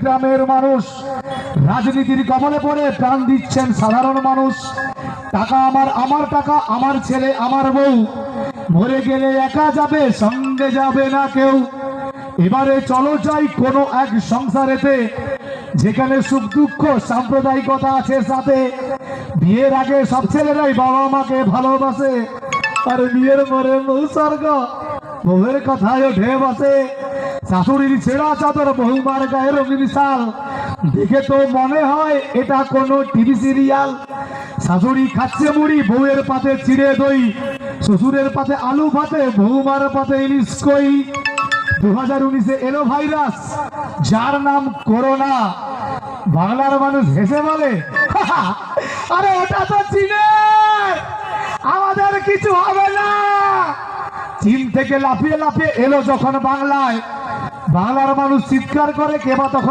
গ্রামের মানুষ রাজনীতির কবলে পড়ে প্রাণ দিচ্ছেন সাধারণ মানুষ। টাকা আমার, আমার টাকা আমার ছেলে আমার বউ, মরে গেলে একা যাবে, সঙ্গে যাবে না কেউ। এবারে চলো যাই কোনো এক সংসারেতে, যেখানে সুখ দুঃখ সাম্প্রদায়িকতা আছে সাথে। বিয়ের আগে সব ছেলেরাই বাবা মাকে ভালোবাসে, আর বিয়ের পরে বউ স্বর্গ, বউয়ের কথায় ওঠে বসে। শাশুড়ির ছেঁড়া চাদর বহুমার গায়ে রঙিন শাল, দেখে তো মনে হয় এটা কোনো টিভি সিরিয়াল। শাশুড়ি খাচ্ছে মুড়ি, বউয়ের পাতে চিড়ে দই, শ্বশুরের পাতে আলু ভাতে, বৌমার পাতে ইলিশ কই। 2019-এ এলো ভাইরাস যার নাম করোনা। বাংলার মানুষ হেসে বলে, আরে ওটা তো চীনের, আমাদের কিছু হবে না। চীন থেকে লাফিয়ে লাফিয়ে এলো যখন বাংলায়, বাংলার মানুষ চিৎকার করে, কে বা তখন